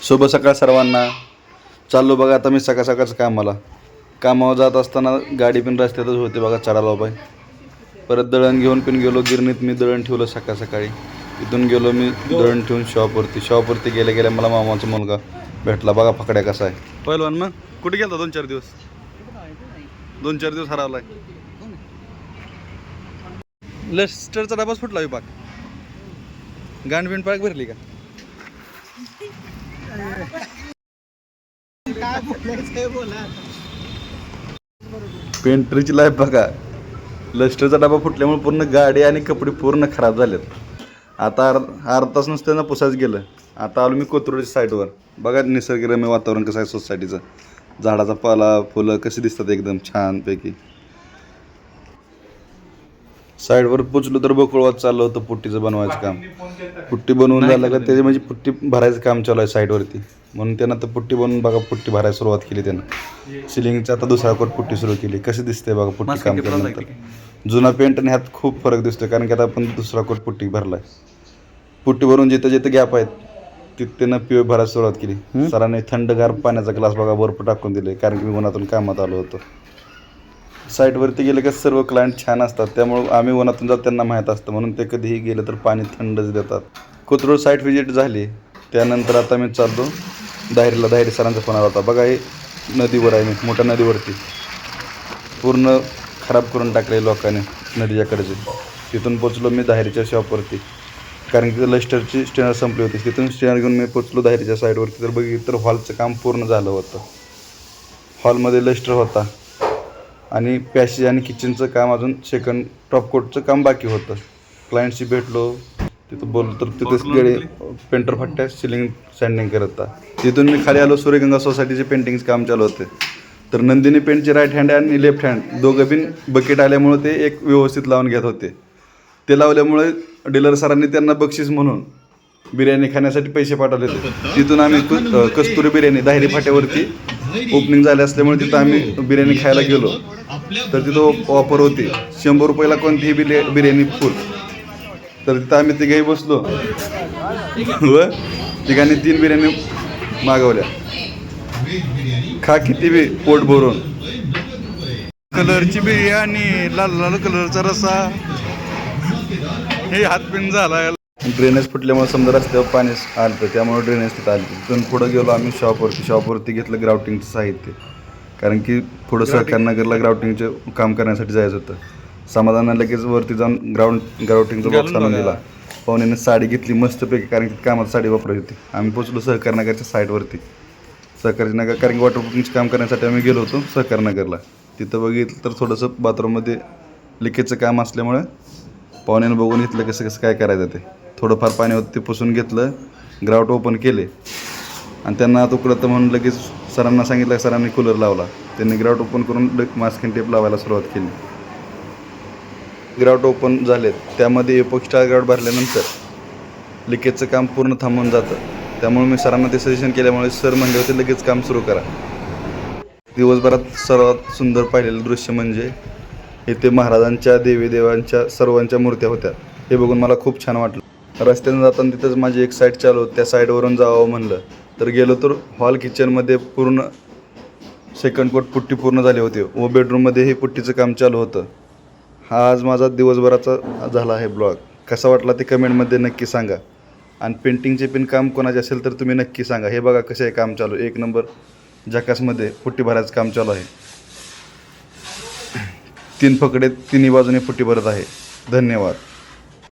शुभ सकाळ सर्वांना. चाललो बघा आता मी सकाळ सकाळचं कामावर जात असताना गाडी पण रस्त्यातच होती बघा, चढाला बाय. परत दळण घेऊन पण गेलो गिरणीत. मी दळण ठेवलं सकाळ सकाळी. इथून गेलो मी दळण ठेवून शॉपवरती गेल्या गेल्या मला मामाचा मुलगा भेटला बघा. फकड्या कसा आहे पहिलवान. मग कुठे गेला 2-4 दिवस हरवलाय. लेस्टरचा डबाच फुटला विभाग. गांडबिंड पाक भरली का? पेंटरीची लाईफ बघा. लस्टरचा डबा फुटल्यामुळे पूर्ण गाडी आणि कपडे पूर्ण खराब झालेत. आता अर्धा तास नुसतं ना पुसायच गेलं. आता आलो मी कोथरूडच्या साईडवर. बघा निसर्गरम्य वातावरण कसं आहे सोसायटीचं. झाडाचा पाला फुलं कशी दिसतात एकदम छानपैकी. साईडवर पोचलो तर बकुळवात चाललं होतं पुट्टीचं बनवायचं काम. पुट्टी बनवून झालं का त्याची म्हणजे पुट्टी भरायचं काम चालू आहे साईडवरती. म्हणून त्यानं तर पुट्टी बनवून बघा पुट्टी भरायला सुरुवात केली त्यानं. सिलिंगचं आता दुसरा कोट पुट्टी सुरू केली. कशी दिसते बघा पुट्टी काम केल्यानंतर. जुना पेंट आणि ह्यात खूप फरक दिसतो, कारण की आता आपण दुसरा कोट पुट्टी भरला आहे. पुट्टी भरून जिथं जिथं गॅप आहेत तिथं त्यानं पिओ भरायला सुरुवात केली. सरांनी थंडगार पाण्याचा ग्लास बघा बर्फ टाकून दिले, कारण की मी उन्हातून कामात आलो होतो. साईटवरती गेले का सर्व क्लायंट छान असतात, त्यामुळं आम्ही उन्हातून जात त्यांना माहीत असतं, म्हणून ते कधीही गेलं तर पाणी थंडच देतात. कोथरूड साईट व्हिजिट झाली. त्यानंतर आता मी चाललो दाहेरीला. दाहेरी सरांचा फोन आला होता. बघा हे नदीवर आहे मी, मोठ्या नदीवरती. पूर्ण खराब करून टाकले लोकांनी नदीच्याकडचे. तिथून पोचलो मी दाहेरीच्या शॉपवरती, कारण की लस्टरची स्टेनर संपली होती. तिथून स्टेनर घेऊन मी पोचलो दाहेरीच्या साईडवरती. तर बघितलं तर हॉलचं काम पूर्ण झालं होतं. हॉलमध्ये लस्टर होता आणि पॅसेज आणि किचनचं काम अजून सेकंड टॉपकोटचं काम बाकी होतं. क्लायंटशी भेटलो, तिथं बोललो तर तिथेच गेले पेंटर फट्ट्या सिलिंग सँडिंग करत होता. तिथून मी खाली आलो. सूर्यगंगा सोसायटीचे पेंटिंगचं काम चालू होते. तर नंदिनी पेंटचे राईट हँड आणि लेफ्ट हँड दोघं बिन बकेट आल्यामुळे ते एक व्यवस्थित लावून घेत होते. ते लावल्यामुळे डीलर सरांनी त्यांना बक्षीस म्हणून बिर्याणी खाण्यासाठी पैसे पाठवले होते. तिथून आम्ही कस्तुरी बिर्याणी दाहेरी फाट्यावरती ओपनिंग झाले असल्यामुळे तिथं आम्ही बिर्याणी खायला गेलो. तर तिथं ऑफर होती 100 रुपयाला कोणतीही बिर्याणी फुल. तर तिथं आम्ही तिघेही बसलो व तिघांनी 3 बिर्याणी मागवल्या. खा किती बी पोट भरून. कलरची बिर्याणी, लाल लाल कलरचा रसा. हे हातपिन झाला. ड्रेनेज फुटल्यामुळे समजा रस्त्यावर पाणी आलं, त्यामुळे ड्रेनेज तिथं आलं. तिथून पुढं गेलो आम्ही शॉपवरती घेतलं ग्राउटिंगचं साहित्य, कारण की पुढं सहकारनगरला ग्राउटिंगचं काम करण्यासाठी जायचं होतं. समाधानानं लगेच वरती जाऊन ग्राउटिंगचा बॉक्स आणून दिला. पाहुण्याने साडी घेतली मस्तपैकी, कारण की कामात साडी वापरायची होती. आम्ही पोचलो सहकारनगरच्या साईडवरती. सहकारनगर, कारण की वॉटरप्रूफिंगचं काम करण्यासाठी आम्ही गेलो होतो सहकारनगरला. तिथं बघितलं तर थोडंसं बाथरूममध्ये लिकेजचं काम असल्यामुळे पाहुण्यानं बघून घेतलं कसं कसं काय करायचं ते. थोडंफार पाणी होतं ते पुसून घेतलं. ग्राउट ओपन केले आणि त्यांना आता उकडतं म्हणून लगेच सरांना सांगितलं. सरांनी कूलर लावला. त्यांनी ग्राउट ओपन करून मास्किंग टेप लावायला सुरुवात केली. ग्राउट ओपन झालेत. त्यामध्ये एपोक्सी स्टार ग्राउट भरल्यानंतर लिकेजचं काम पूर्ण थांबून जातं. त्यामुळे मी सरांना ते सजेशन केल्यामुळे सर म्हणले होते लगेच काम सुरू करा. दिवसभरात सर्वात सुंदर पाहिलेलं दृश्य म्हणजे इथे महाराजांच्या देवीदेवांच्या सर्वांच्या मूर्त्या होत्या. हे बघून मला खूप छान वाटलं. रस्त्यानं जाताना तिथंच माझी एक साईड चालू होती. त्या साईडवरून जावं म्हणलं तर गेलो तर हॉल किचनमध्ये पूर्ण सेकंड कोट पुट्टी पूर्ण झाली होती व बेडरूममध्येही पुट्टीचं काम चालू होतं. हा आज माझा दिवसभराचा झाला आहे ब्लॉग. कसा वाटला ते कमेंटमध्ये नक्की सांगा. आणि पेंटिंगचे पण काम कोणाचे असेल तर तुम्ही नक्की सांगा. हे बघा कसं आहे काम चालू. 1 नंबर जकासमध्ये पुट्टी भरायचं काम चालू आहे. 3 फकडे तिन्ही बाजूने पुट्टी भरत आहे. धन्यवाद.